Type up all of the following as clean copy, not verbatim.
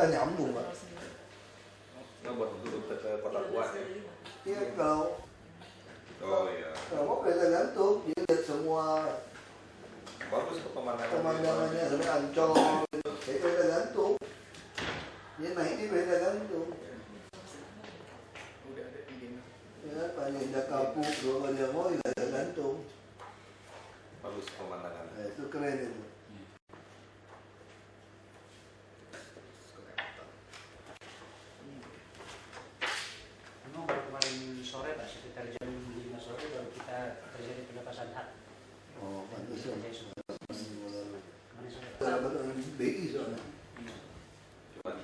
akan nyambung Pak. Nah, buat untuk ke kota kuat ya. Iya kalau Iya. kalau mau kereta gantung, dia lihat semua Bagus tuh pemandangannya sampai Ancol, kayak kereta gantung. Dia naik di kereta gantung. Udah ada ide. Ya, Pak Indah Kapuk, kalau dia mau ya kereta gantung. bagus pemandangan. Nah, itu keren itu. Memang baru kemarin sore Pak, sekitar jam 5 sore baru kita terjadi pelepasan hak. Oh, pantas ya. Kemarin sore. Kalau BI soalnya. Cuman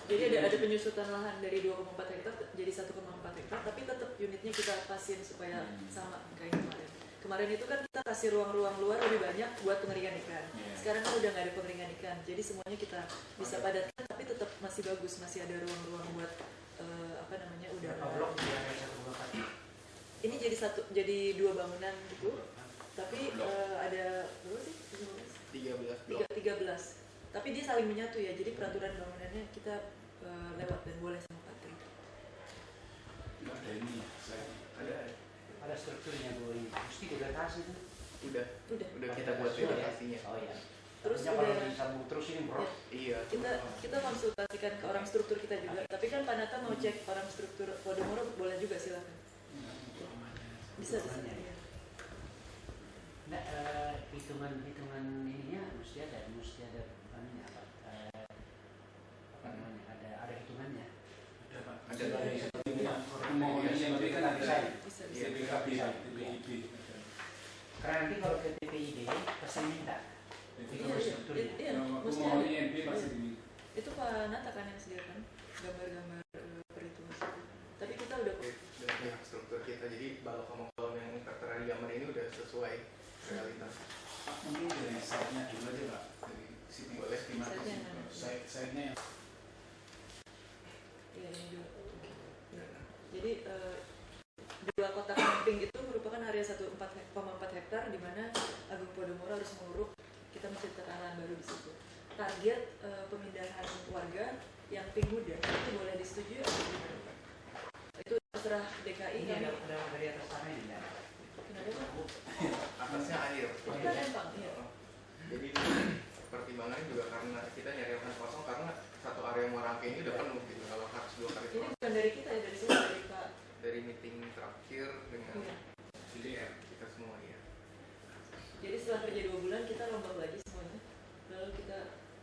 Jadi ada penyusutan lahan dari 2,4 hektar jadi 1,4 hektar, tapi tetap unitnya kita pasin supaya sama kayak kemarin. Kemarin itu kan kita kasih ruang-ruang luar lebih banyak buat pengeringan ikan. Sekarang kan udah nggak ada pengeringan ikan, jadi semuanya kita bisa padatkan, tapi tetap masih bagus, masih ada ruang-ruang buat udara. Berapa blok di area 1,4? Ini jadi 2 bangunan gitu, tapi ada berapa sih? 13 blok. 13. Tapi dia saling menyatu ya, jadi peraturan bangunannya kita lewat dan boleh sama Patri. Ada ini ya, Ada strukturnya Bu, ini mesti dibatasi itu. Udah kita buat vegetasinya. Oh iya. Terus Artinya udah kalau disambung terus ini bro. Iya. kita konsultasikan ke orang struktur kita juga. Tapi kan Pak Nata mau cek orang struktur Podomoro, boleh juga silakan. Bisa. Ya. Nah, hitungan ininya mesti ada apa namanya? Ada hitungannya. ada Pak. Ada. Mau ini yang lebih kan ada Bisa. TPKB, TPIB. Karena nanti kalau ke TPID pasti minta. Iya, Aku mesti mau ada. ini MP pasti diminta. Itu Pak Nata kan yang sediakan gambar-gambar perhitungan suku. Tapi kita udah Dan pihak struktur kita, jadi kalau yang tertera di gambar ini udah sesuai realitas. Pak, mungkin dari site-nya dulu aja Pak. Dari sini Boleh. Site-nya yang ya, ini juga. Ya. Jadi 2 kotak camping itu merupakan area 1,4 hektar di mana Agung Podomoro harus menguruk, kita menciptakan lahan baru di situ. Target pemindahan warga yang pink muda itu boleh disetujui atau gimana Pak? Itu terserah DKI. Ini ada dari atas tanah ini ya. Kenapa Pak? Atasnya air. Kita lempang, iya. Jadi pertimbangannya juga karena kita nyari lahan kosong karena satu area Muara Angke ini udah penuh gitu. Kalau harus 2 kali Ini bukan dari kita ya, dari sini dari Pak. dari meeting terakhir dengan Iya. DDR kita semua ya. Jadi setelah kerja 2 bulan kita rombak lagi semuanya, lalu kita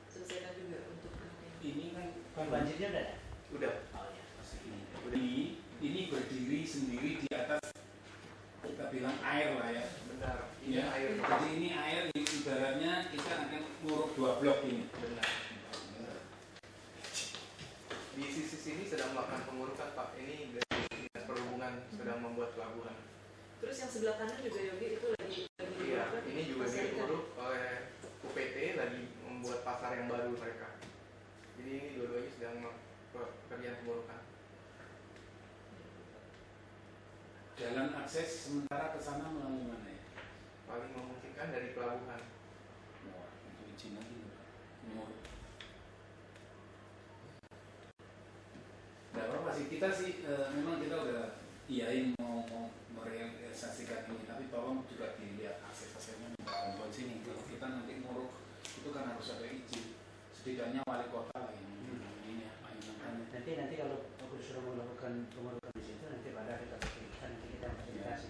selesaikan juga untuk ini kan Banjirnya udah ada? Udah. Oh ya. masih ini berdiri sendiri di atas kita bilang air lah ya. Benar. Ini Ya, air. jadi ini air ibaratnya kita akan nguruk 2 blok ini. Benar. Di sisi sini sedang melakukan pengurukan Pak. Ini dari Dinas Perhubungan sedang membuat pelabuhan. Terus yang sebelah kanan juga Yogi itu lagi Iya, dilakukan, ini juga pasar ikan. diuruk oleh UPT lagi membuat pasar yang baru mereka. Jadi ini dua-duanya sedang pekerjaan pengurukan. Jalan akses sementara ke sana melalui mana ya? Paling memungkinkan dari pelabuhan. Wah, itu izin lagi nguruk. Nggak apa-apa sih, kita sih memang kita udah iyain mau merealisasikan ini, tapi tolong juga dilihat akses-aksesnya bantuan sini. Kalau kita nanti nguruk itu kan harus ada izin, setidaknya wali kota lah yang ini apa yang Nanti kalau aku disuruh melakukan pengurukan di situ nanti pada kita pikirkan, nanti kita fasilitasi.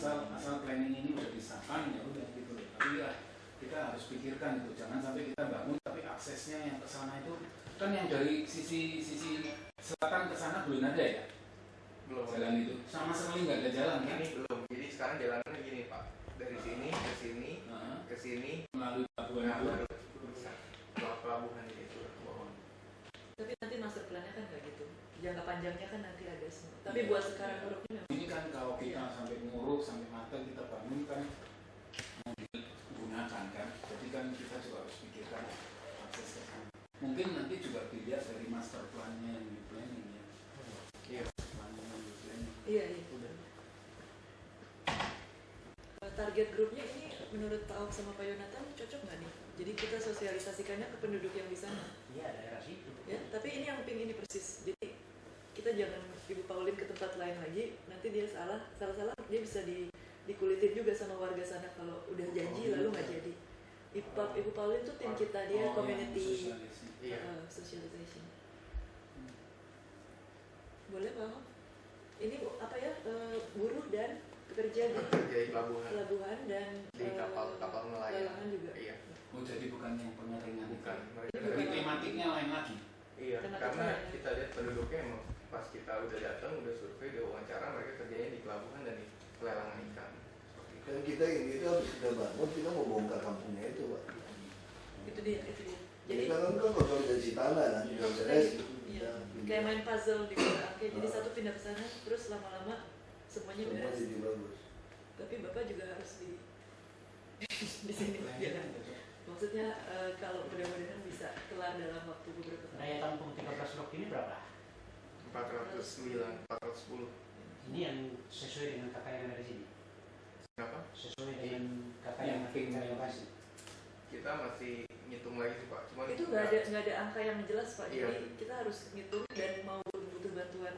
asal planning ini udah disahkan ya udah gitu loh. Tapi ya kita harus pikirkan itu, jangan sampai kita bangun tapi aksesnya yang ke sana itu kan yang dari sisi selatan ke sana belum ada ya. Belum. Jalan itu sama sekali nggak ada jalan kan? Ini belum. Jadi sekarang jalannya gini Pak. Dari sini ke sini, ke sini. Melalui pelabuhan Nah, itu. baru bisa. Lewat pelabuhan itu ke bawah. Tapi nanti master plan-nya kan nggak gitu. Jangka panjangnya kan nanti ada semua. Tapi buat sekarang nguruknya memang. Ini kan kalau kita sampai nguruk sampai matang kita bangun kan mau digunakan kan. Jadi kan kita juga harus pikirkan akses ke sana. Mungkin nanti juga dilihat dari master plan-nya yang di planning ya. Iya. Planning yang di planning. Iya. Target grupnya ini menurut Pak Ahok sama Pak Yonatan cocok nggak nih? Jadi kita sosialisasikannya ke penduduk yang di sana. Iya, daerah situ. Ya, tapi ini yang ping ini persis. Jadi kita jangan Ibu Pauline ke tempat lain lagi, nanti dia salah dia bisa dikulitin juga sama warga sana kalau udah janji lalu nggak jadi. Ibu Pauline tuh tim kita, dia community socialization. Boleh Pak Ahok? Ini apa ya, buruh dan pekerja Kerja di pelabuhan dan di kapal nelayan juga. Iya. Oh jadi bukan yang pengeringan. Bukan. Mereka Jadi tematiknya lain lagi. Iya, Tematiknya karena lain. kita lihat penduduknya emang pas kita udah datang, udah survei, udah wawancara, mereka kerjanya di pelabuhan dan di pelelangan ikan. Dan kita ini itu habis kita bangun, kita mau bongkar kampungnya itu, Pak. Itu dia. Jadi Kita kan konsolidasi tanah kan, Iya. konsolidasi. iya, kayak main puzzle di Angke. Jadi satu pindah ke sana, terus lama-lama semuanya Semua beres. jadi bagus. Tapi Bapak juga harus di sini. Ya. Maksudnya kalau mudah-mudahan bisa kelar dalam waktu beberapa tahun. Daya tampung 13 blok ini berapa? 409, 410. Ini yang sesuai dengan kakak yang ada di sini. Kenapa? Sesuai dengan kakak yang Yang ada di lokasi. Kita masih ngitung lagi sih Pak. Cuman Itu nggak ada angka yang jelas Pak. Iya. Jadi kita harus ngitung dan mau butuh bantuan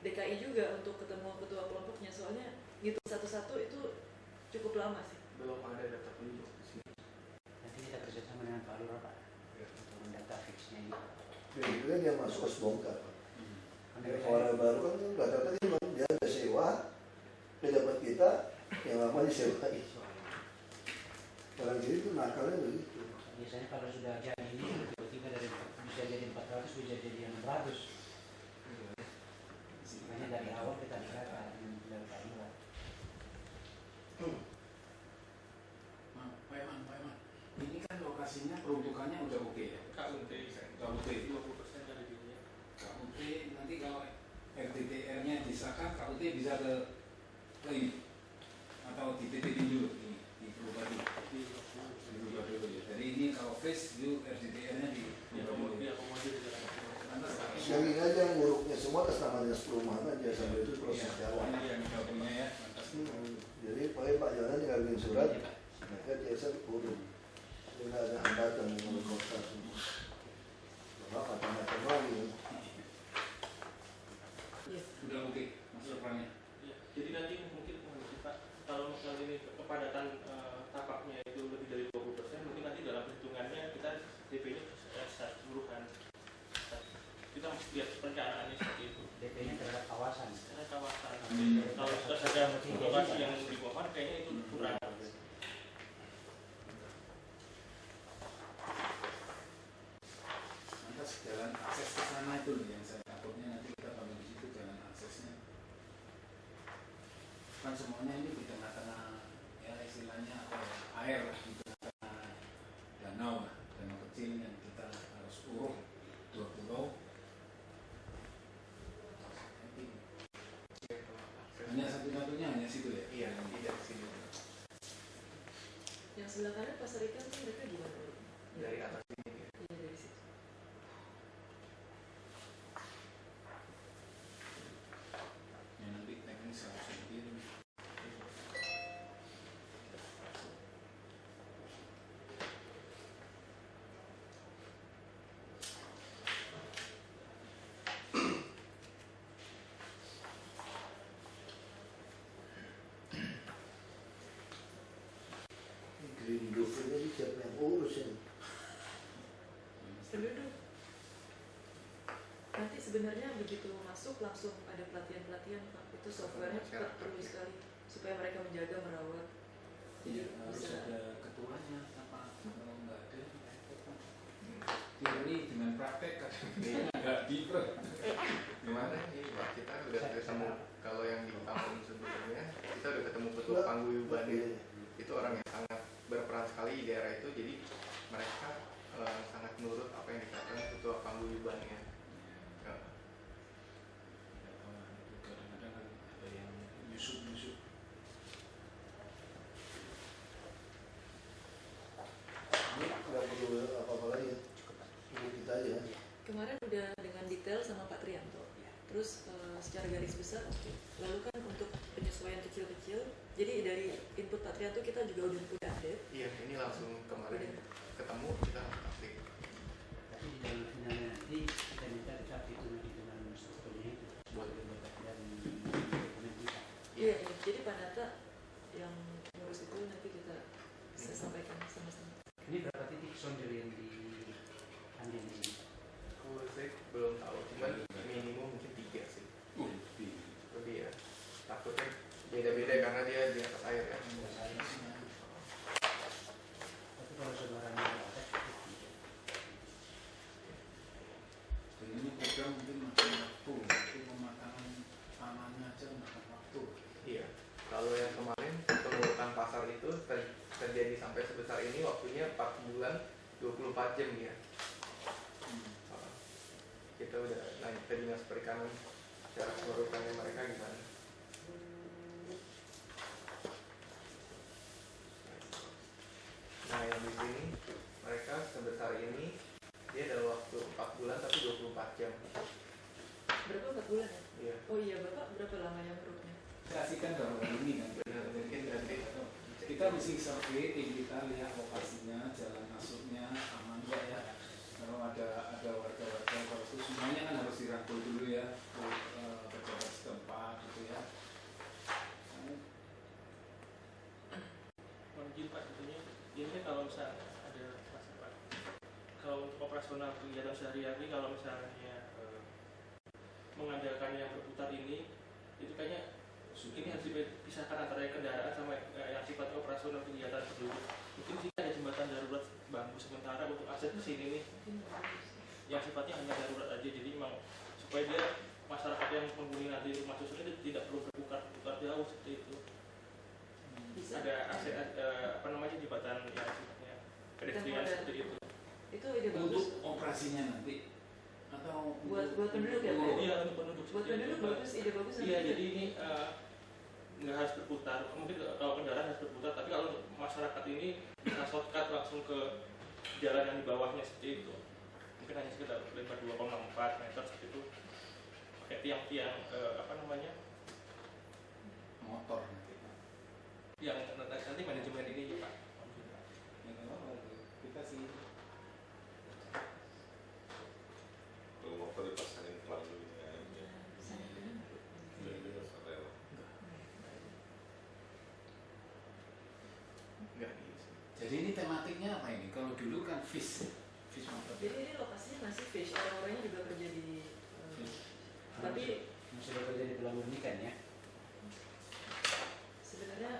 DKI juga untuk ketemu ketua kelompoknya. Soalnya ngitung satu-satu itu cukup lama sih. belum ada data penduduk di sini. Nanti kita kerjasama dengan Pak Lurah Pak untuk mendata fixnya ini. Dan itu kan yang masuk kos bongkar, Pak. Kan Orang baru kan rata-rata dia ada sewa, dia dapat kita yang lama disewain. Orang jadi itu nakalnya begitu. biasanya kalau sudah jadi ini tiba-tiba dari bisa jadi 400 bisa jadi 600. Makanya dari awal kita bicara dengan Pak Lurah. Pak Iman. Ini kan lokasinya peruntukannya udah oke ya? KUT, KUT 20% dari dunia. KUT nanti kalau RDTR-nya disahkan, KUT bisa ke ini atau dititipin dulu di berubah dulu. Dirubah dulu ya. Jadi ini kalau fresh itu RDTR-nya Diakomodir di dalam Sekali aja yang nguruknya semua atas nama dinas perumahan aja sampai itu proses jalan. Ini yang kita punya ya. Lantas Jadi Pak Jonan tinggal bikin surat, mereka biasa urut. Jadi nggak ada hambatan dengan kota semua. Bapak macam-macam lagi. Iya. udah oke masuk plannya. Ya, jadi nanti mungkin Pak, kalau misalnya ini kepadatan tapaknya itu lebih dari 20%, mungkin nanti dalam perhitungannya kita DP-nya keseluruhan. Kita lihat perencanaannya seperti itu. DP-nya terhadap kawasan. Karena kawasan, kalau kita ada lokasi yang di bawah, kayaknya itu kurang. Lantas jalan akses ke sana itu loh yang saya takutnya nanti kita bangun di situ jalan aksesnya. Kan semuanya ini di tengah-tengah ya istilahnya apa ya, air lah di tengah-tengah danau lah, danau kecil yang kita harus uruk 2 pulau. Hanya satu-satunya hanya situ ya. Iya, nanti dari sini Yang sebelah kanan pasar ikan tuh mereka gimana? dari atas ini. Ya. Iya dari situ. Ya nanti teknis harus dikirim. Green Roof ini siapa yang urus ya? Penduduk. Nanti sebenarnya begitu masuk langsung ada pelatihan-pelatihan Pak. Itu softwarenya perlu sekali supaya mereka menjaga merawat. Jadi Iya, harus bisa ada ketuanya apa kalau nggak ada repot kan. Teori dengan praktek kan nggak different. Gimana nih Pak, kita udah ketemu kalau yang di kampung sebelumnya kita udah ketemu ketua paguyuban itu orang yang sangat berperan sekali di daerah itu, jadi mereka sangat menurut apa yang dikatakan ketua paguyubannya. Ya. Kadang-kadang kan ada yang nyusup-nyusup. Ini nggak perlu apa-apa lagi ya. Cukup kita aja. kemarin udah dengan detail sama Pak Trianto. Terus secara garis besar oke. Lalu kan untuk penyesuaian kecil-kecil Jadi dari input Patria tuh kita juga udah update. Iya, ini langsung kemarin ketemu kita update. Tapi di dalam finalnya nanti kita minta tetap hitungan strukturnya itu buat dan dokumen kita. Iya, jadi Pak Nata yang ngurus itu nanti kita saya sampaikan sama-sama. Ini berapa titik sonder yang di Andin ini? Kalau saya belum tahu, cuman minimum mungkin 3 sih. Lebih ya. Takutnya beda-beda karena dia di atas air ya. Tapi kalau saudaranya ada, ini program mungkin makan waktu, itu pematangan tanahnya aja makan waktu. Iya. Kalau yang kemarin pengurutan pasar itu terjadi sampai sebesar ini waktunya 4 bulan 24 jam ya. Kita udah naik ke dinas perikanan cara pengurutannya mereka gimana. Nah yang di sini mereka sebesar ini dia dalam waktu 4 bulan tapi 24 jam. Berapa 4 bulan ya? Iya. Oh iya, Bapak berapa lamanya menurutnya? Kasihkan baru ini kan. Benar, mungkin nanti Kita mesti survei, kita lihat lokasinya, jalan masuknya aman nggak ya. Kalau ada warga-warga kalau itu semuanya kan harus dirangkul dulu ya, pejabat setempat gitu ya. Mohon izin Pak, tentunya ini kalau misalnya ada masalah, kalau untuk operasional kegiatan sehari-hari, kalau misalnya mengandalkan yang berputar ini, itu kayaknya ini harus dipisahkan antara yang kendaraan sama yang sifatnya operasional kegiatan penduduk. Mungkin sih ada jembatan darurat bambu sementara untuk akses ke sini nih, yang sifatnya hanya darurat aja. Jadi memang supaya dia masyarakat yang penghuni nanti rumah susun itu tidak perlu berputar jauh seperti itu. Bisa. Ada akses apa namanya jembatan yang sifatnya pedestrian seperti itu. Itu ide bagus. Untuk operasinya nanti atau Buat penduduk ya, Pak? Iya untuk penduduk. Buat penduduk bagus, ide bagus. Iya jadi ini nggak harus berputar. Mungkin kalau kendaraan harus berputar, tapi kalau untuk masyarakat ini bisa shortcut langsung ke jalan yang di bawahnya seperti itu. Mungkin hanya sekitar lebar 2,4 meter seperti itu. Pakai tiang-tiang apa namanya? motor nanti. Yang nanti manajemen ini ya Pak. Kita sih kalau motor dipasangin pelan dulu ya. enggak gitu. jadi ini tematiknya apa ini? Kalau dulu kan fish motor. Jadi ini lokasinya masih fish, orang-orangnya juga kerja di tapi sudah kerja di pelabuhan ikan ya. sebenarnya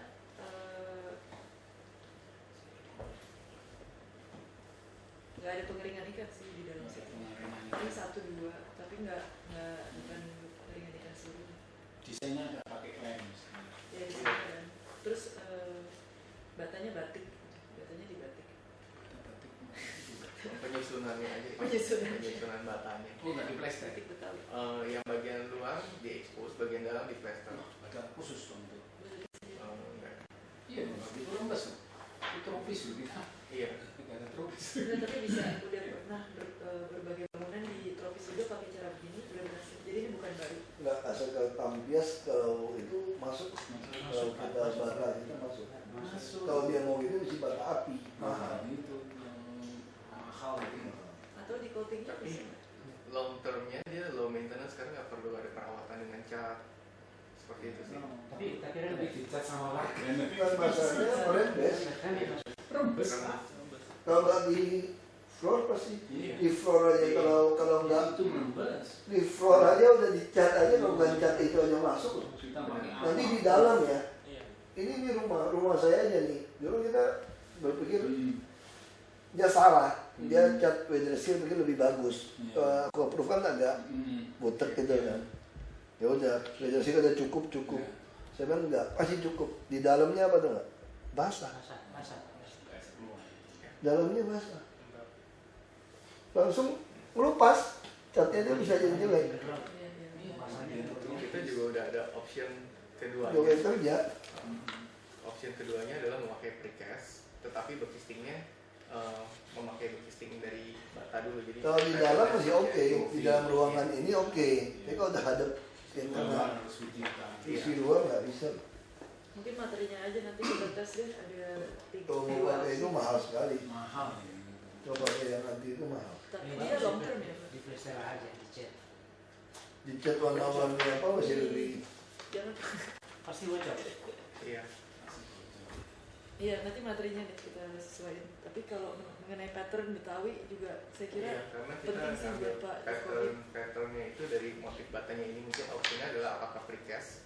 nggak ada pengeringan ikan sih di dalam situ. Ini 1-2, tapi bukan pengeringan ikan seluruh. Desainnya ada pakai lem. Ya di sini kan. Terus batanya batik, batanya di batik. Penyusunannya aja. Penyusunan batanya. Oh nggak di plester. Batik Betawi. Yang bagian luar diekspos, bagian dalam di plester. Ada khusus dong tuh. Enggak. Iya, itu lembas loh. Itu tropis loh kita. Iya. Nggak ada tropis. Udah, tapi bisa udah pernah berbagai bangunan di tropis juga pakai cara begini udah berhasil. Jadi ini bukan baru. Nggak asal ke Tampias kalau itu masuk. Kalau kita bata kita masuk. Masuk. Kalau dia mau itu mesti bata api. Mahal itu yang mahal itu. Atau di coatingnya Tapi bisa. long termnya dia low maintenance karena nggak perlu ada perawatan dengan cat seperti itu sih. Tapi dicat sama warga. Kan masalahnya merembes. Rembes. Kalau nggak di floor pasti Iya. di floor aja. Kalau nggak Itu rembes. di floor aja udah dicat aja, kalau bukan cat itu aja masuk. Kita pakai Nanti di dalam ya. Iya. Ini rumah saya aja nih. Dulu kita berpikir dia Hmm. salah. Dia cat weather seal mungkin lebih bagus. Iya. Aku approve kan agak butek gitu kan. Ya udah, weather seal udah cukup. Iya. Saya bilang enggak, pasti cukup. Di dalamnya apa tuh enggak? Basah. Masak. Dalamnya basah. Langsung ngelupas. Catnya dia bisa jadi jelek. Iya, iya. Kita juga udah ada option keduanya. Juga kerja. Option keduanya adalah memakai precast, tetapi berkistingnya memakai berkisting dari bata dulu. Jadi Kalau di dalam masih oke, di dalam ruangan ini oke. Tapi kalau udah hadap yang tengah, Harus digital. isi luar nggak bisa. Mungkin materinya aja nanti kita tes deh, ada Kalau mau pakai itu mahal sekali. mahal ya. Kalau pakai yang anti itu mahal. Tapi dia long term ya Pak? Di plaster aja, dicat. Dicat warna-warni apa masih lebih. Jangan. Pasti bocor. Iya. Iya, nanti materinya deh kita sesuaiin. Tapi kalau mengenai pattern Betawi juga saya kira Iya, karena kita penting sih ambil buat Pak Jokowi. patternnya itu dari motif batanya ini, mungkin opsinya adalah apakah precast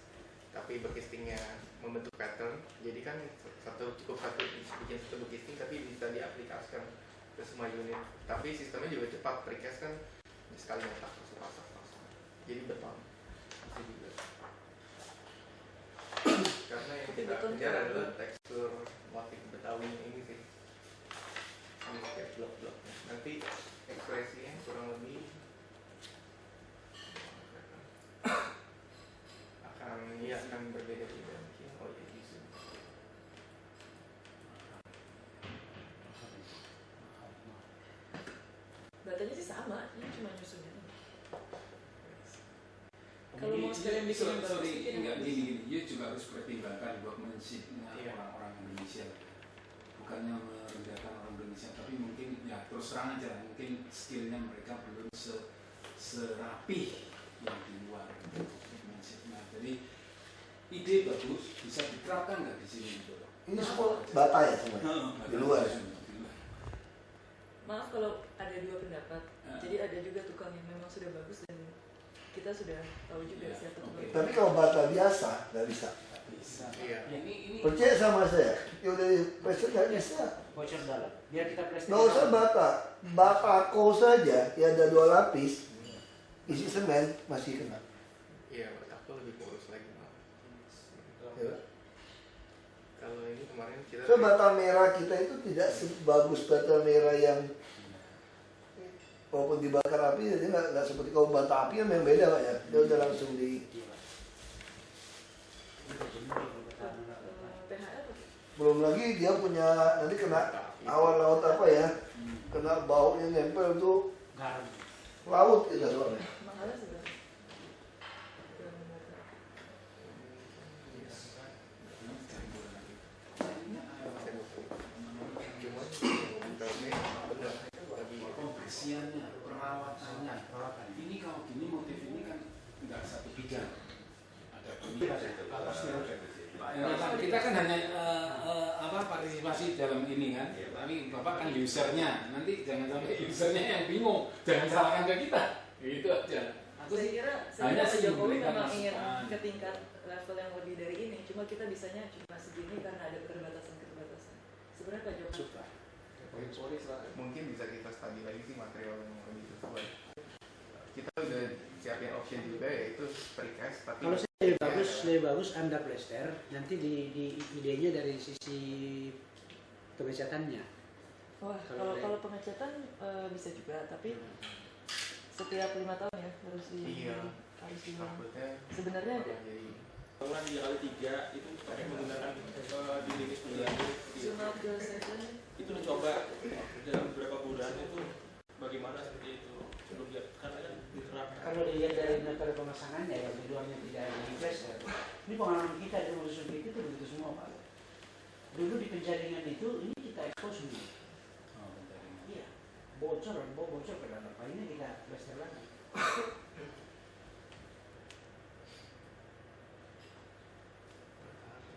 tapi bekistingnya membentuk pattern, jadi kan cukup satu bikin satu bekisting tapi bisa diaplikasikan ke semua unit, tapi sistemnya juga cepat. Precast kan sekali nyetak langsung pasang, jadi beton itu juga. Karena yang Tapi kita beton kejar terlalu- adalah tekstur motif Betawi ini sih, ini kayak blok-bloknya. Nanti ekspresinya kurang lebih akan berbeda-beda mungkin. Oh iya bisa. Batanya sih sama, ini cuma nyusunnya. Kalau mau sekalian bikin yang bagus, sorry, bikin yang enggak bagus. gini, you juga harus pertimbangkan workmanship-nya Iya. orang-orang Indonesia. Bukannya merendahkan orang Indonesia, tapi mungkin ya terus terang aja, mungkin skillnya mereka belum serapih yang di luar workmanship-nya. Jadi ide bagus, bisa diterapkan nggak di sini gitu loh. Ini semua bata ya semua. Di luar. Maaf kalau ada dua pendapat. Jadi ada juga tukang yang memang sudah bagus dan kita sudah tahu juga Ya, siapa oke. tukang. Tapi kalau bata biasa nggak bisa. Bisa. Iya. Ini Percaya sama saya. Ya udah pressure nggak bisa. Bocor dalam. Biar kita plaster. Nggak usah bata. Batako saja ya ada 2 lapis. Isi semen masih kena. Iya, aku lebih kurus lagi malah. Ya. Kalau ini kemarin kita So bata merah kita itu tidak sebagus bata merah yang walaupun dibakar api, jadi nggak seperti kalau bata api yang beda Pak ya. Dia udah langsung di. PHL apa? Belum lagi dia punya nanti kena awan laut apa ya, kena baunya nempel tuh Garam. laut kita soalnya. Mahalnya sebenarnya. pembersihannya, perawatannya. Ini kalau gini motif ini kan nggak satu bidang. Ada kita kan hanya partisipasi dalam ini kan, tapi bapak kan usernya. Nanti jangan sampai usernya yang bingung, jangan salahkan ke kita. Gitu aja. Aku Saya sih kira hanya Pak sih Jokowi memberikan memang ingin masukan. ke tingkat level yang lebih dari ini. Cuma kita bisanya cuma segini karena ada keterbatasan. Sebenarnya Pak Jokowi. mungkin bisa kita study lagi sih material yang lebih sesuai. Kita udah siapin option juga yaitu precast, tapi Kalau saya lebih bagus under plaster. Nanti di idenya dari sisi pengecatannya. Wah, kalau pengecatan bisa juga, tapi setiap 5 tahun ya harus Iya. harus di. takutnya Sebenarnya ada jadi bangunan 3x3 itu pakai menggunakan dinding penjelajah sunat ke seven. itu dicoba dalam beberapa bulan itu bagaimana seperti itu belum lihat karena kan diterapkan. Kalau dilihat dari metode pemasangannya yang di luarnya tidak ada di plaster. Ini pengalaman kita di rumah susun itu begitu semua Pak. Dulu di penjaringan itu ini kita ekspos dulu. Oh, bentar ini. Iya. Bocor ke dalam. Ini kita plaster lagi.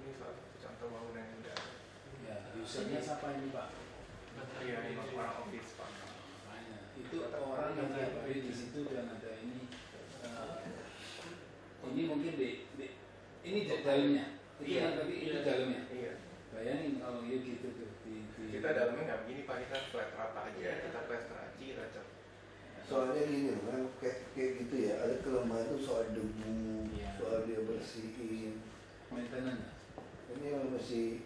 ini salah satu contoh bangunan yang udah Ya, usernya siapa ini Pak? iya ini orang office Pak. Makanya itu orang yang tiap hari di situ dan ada ini. Ini mungkin ini dalamnya. Itu Iya. yang tadi itu dalamnya. Iya. Bayangin kalau you gitu tuh di Kita dalamnya nggak begini Pak, kita flat rata aja, kita plaster aja kita cat. Soalnya gini kan kayak gitu ya, ada kelemahan itu soal debu, Iya. soal dia bersihin. maintenance. Ini yang mesti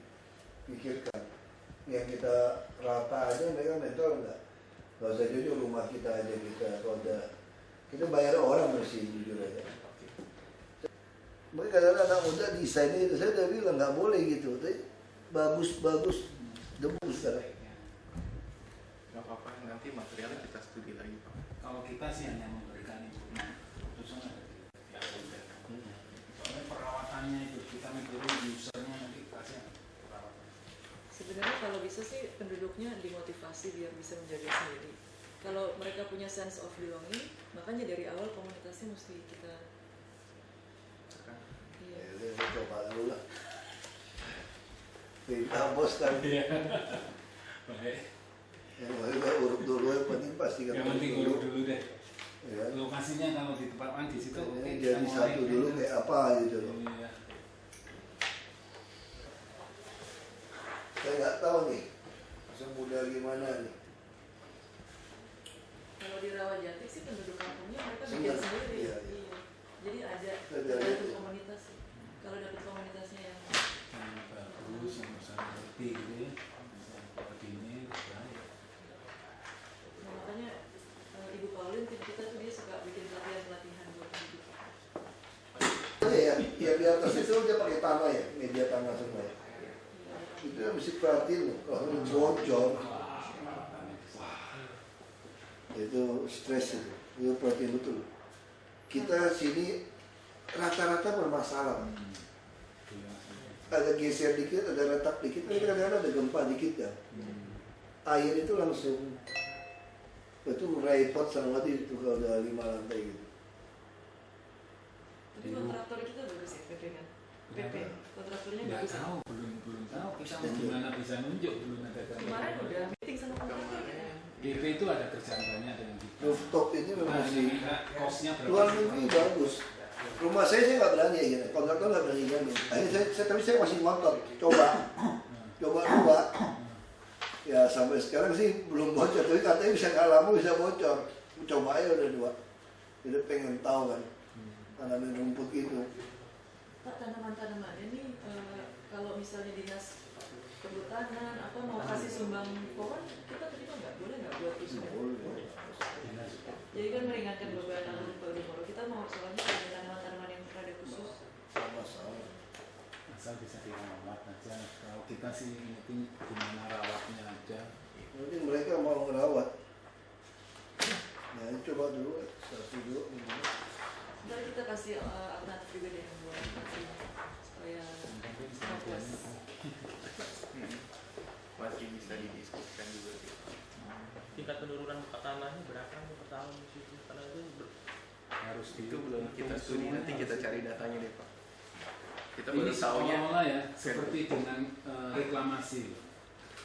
pikirkan. Yang kita rata aja mereka mental enggak. Gak usah jujur rumah kita aja kita kalau ada kita bayar orang bersihin jujur aja. Mereka kadang anak muda desainnya itu saya udah bilang nggak boleh gitu. Tapi bagus debu sekarang. Nggak apa-apa, nanti materialnya kita studi lagi Pak. Kalau kita sih hanya memberikan keputusan ada di pihak user. Soalnya perawatannya itu kita mikirin user sisanya nanti kasih perawatan. Sebenarnya kalau bisa sih penduduknya dimotivasi biar bisa menjaga sendiri. Kalau mereka punya sense of belonging, makanya dari awal komunitasnya mesti kita. Iya. Ya, coba dulu lah. Minta bos kan. Baik. Yang urut dulu yang penting pasti kan. Yang penting urut dulu deh. Ya. Lokasinya kalau ditempatkan di situ, oke, Jadi kita satu mulai. dulu kayak apa gitu loh. Iya. Saya nggak tahu nih, masa muda gimana nih. Kalau di Rawajati sih penduduk kampungnya mereka bikin Senang. sendiri. Iya, Iya. Jadi ada Ada tergantung itu. komunitas. Kalau dapat komunitasnya yang Yang bagus, yang bisa ngerti gitu ya. Bisa koordinir, baik. nah, makanya Ibu Pauline tim kita tuh dia suka bikin pelatihan buat penduduk. Ya di atas itu dia pakai tanah ya, media tanah semua ya. Itu yang mesti perhatiin loh, kalau ini bocor, itu stres itu perhatiin betul. Kita sini rata-rata bermasalah. Ada geser dikit, ada retak dikit, kadang-kadang ada gempa dikit ya. Air itu langsung itu merepot sangat itu kalau udah 5 lantai gitu. Tapi kontraktor kita bagus ya PP kan? PP kontraktornya Nggak bagus. Ya? tahu, belum tahu. Kita gimana bisa nunjuk, belum ada Kemarin udah meeting sama kontraktor kita. DP itu ada kerjaan banyak dengan kita. Rooftop ini memang Nah, sih kosnya luar berapa? negeri bagus. Rumah saya nggak berani ya gini, kontraktor nggak berani gini. Akhirnya tapi saya masih ngotot, coba dua. Ya sampai sekarang sih belum bocor, tapi katanya bisa nggak lama bisa bocor. Coba aja udah 2. Jadi pengen tahu kan, tanamin rumput gitu. Pak, tanaman-tanaman ini kalau misalnya dinas kehutanan apa mau kasih sumbang pohon, kita terima nggak? Boleh nggak buat itu? Jadi kan meringankan beban tanggung Moro. Kita mau soalnya ada tanaman-tanaman yang rada khusus. Masalah. Asal bisa dirawat aja. Kalau kita sih ini gimana rawatnya aja. Nanti mereka mau ngerawat. Nah ini coba dulu, satu dulu. Ntar kita kasih alternatif juga deh yang buat supaya fokus. Masih bisa didiskusikan juga sih. tingkat penurunan muka tanahnya berapa nih per tahun di situ? Karena itu Harus Itu belum kita studi, nanti kita cari datanya deh Pak. Kita ini baru tahunya seolah-olah ya seperti dengan reklamasi.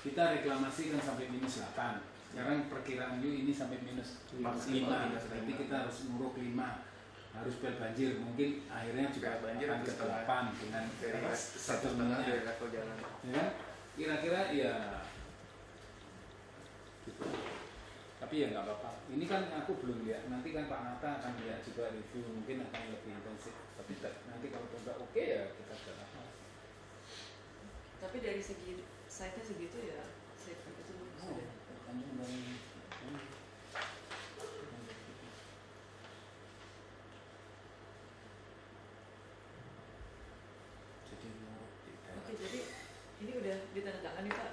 Kita reklamasi kan sampai -8. Sekarang perkiraan ini sampai -5. Maksimal Berarti kita harus nguruk 5. Harus banjir, mungkin akhirnya juga banjir akan ke setengah. 8 dengan dari 1,5 settlementnya. dari level jalan. Ya kan? Kira-kira ya gitu. Tapi ya nggak apa-apa. Ini kan aku belum lihat. Nanti kan Pak Nata akan lihat juga review, mungkin akan lebih intensif. Tapi nanti kalau udah oke ya kita sudah apa. Tapi dari segi site-nya segitu ya, site itu sudah. Kamu dari Oke, jadi ini udah ditandatangani Pak.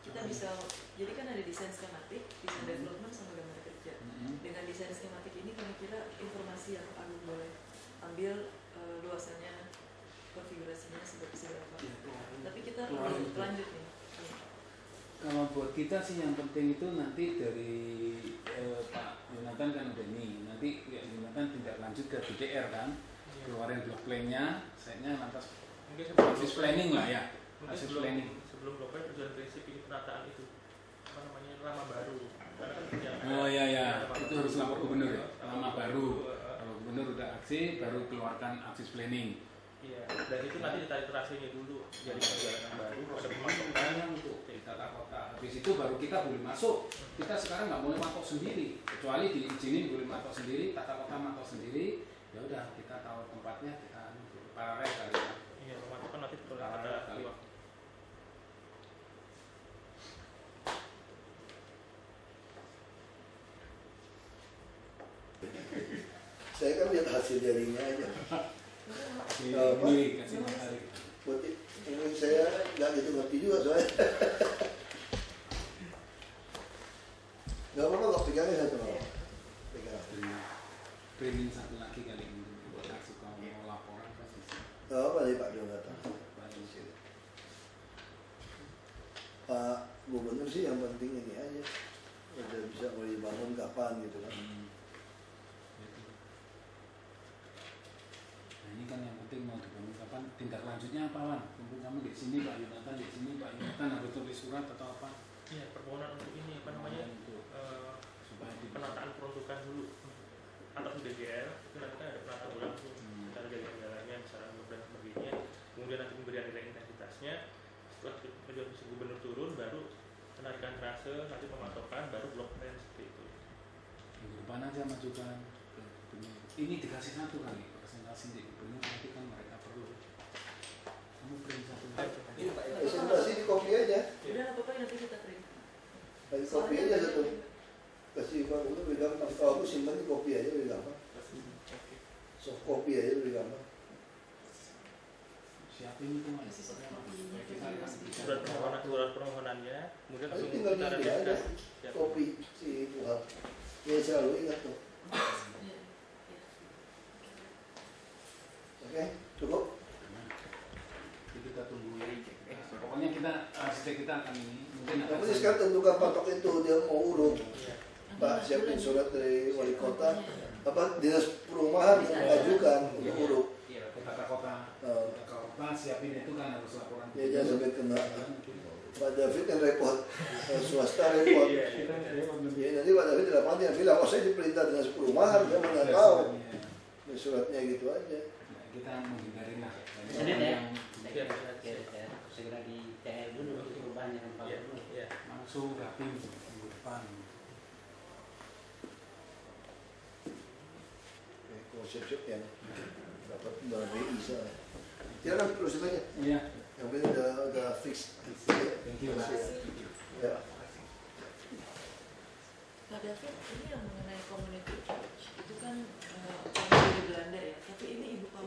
Kita bisa, jadi kan ada desain skematik, desain development sama gambar kerja. Dengan desain skematik ini kami kira informasi yang Agung boleh ambil luasannya, konfigurasinya seperti apa. Tapi kita perlu lanjut nih. Kalau buat kita sih yang penting itu nanti dari Pak Yonatan kan udah nih. Nanti ya, Yonatan tindak lanjut ke DPR kan, keluarin block plan-nya, saya lantas mungkin office planning lah ya. Mungkin Office sebelum planning. blok plan tujuan prinsip ini penataan itu apa namanya lama baru. Karena kan yang Oh iya ya, itu harus lapor gubernur ya. Lama baru. Kalau gubernur udah aksi, baru keluarkan office planning. Iya, dan itu nanti ditarik trasenya dulu jadi perjalanan baru, proses Ini pemasukan untuk tata kota. Habis itu baru kita boleh masuk. Kita sekarang nggak boleh matok sendiri, kecuali diizinin boleh matok sendiri, tata kota matok sendiri. Ya udah kita tahu tempatnya, kita paralel kali ya. Iya, pemasukan nanti Paralel ada kali. waktu. Saya kan lihat hasil jadinya aja. Ini kasih matahari. Buat ini saya nggak gitu ngerti juga soalnya. Nggak apa-apa kok pegangnya satu orang. Pegang. Training satu lagi kali ini buat kasih kamu laporan kan bisa. Nggak apa-apa deh Pak Jonathan. Banyak. perumahan gitu kan. Gitu. Nah ini kan yang penting mau dibangun kapan, tindak lanjutnya apa Wan? Kumpul kamu di sini Pak Yonatan, di sini Pak Yonatan harus tulis surat atau apa? Iya, permohonan untuk ini apa namanya Untuk supaya penataan peruntukan dulu atas DGL itu nanti kan ada penataan ulang tuh kita lihat kendalanya misalnya dan sebagainya, kemudian nanti pemberian nilai intensitasnya. Setelah pejabat gubernur turun baru penarikan trase, nanti pematokan, baru blok plan seperti itu. minggu depan aja majukan ke gubernur. Ini dikasih satu kali presentasi di gubernur, nanti kan mereka perlu. Kamu print satu. Presentasi di copy aja. Udah apa-apa nanti kita print. Kasih copy aja satu. Kasih Pak Gubernur lebih gampang. Kalau aku simpan di copy aja lebih gampang. Soft copy aja lebih gampang. Siapin itu Mas. Kasih soft copy-nya. Kita akan bisa. Surat permohonannya, kemudian Tapi langsung tinggal kita ini aja. registrasi. Ya. Copy si Tuhan. Ya selalu ingat tuh. Iya. Oke, cukup. Jadi kita tunggu. Pokoknya kita setiap kita akan ini mungkin Yang akan penting sekarang tentukan patok itu dia mau urut. Iya. Pak siapin surat dari wali kota. Apa dinas perumahan mengajukan untuk urut. Iya, ke tata kota. Tata kota siapin itu kan harus laporan. Ya jangan sampai kena. Pak David kan repot, swasta repot. Iya. Ya nanti Pak David di lapangan dia bilang, oh saya diperintah dinas perumahan, dia mana tahu. Ya, suratnya gitu aja. Kita menghindari lah. Senin ya? Iya. Segera di TL dulu untuk perubahan yang Pak Iya. Gubernur. Iya. Langsung rapim minggu depan. Kalau siap-siap yang dapat dari BI ya kan terus aja. Iya. Yang penting udah fix. Thank you. Pak. Ya. Pak David, ini yang mengenai community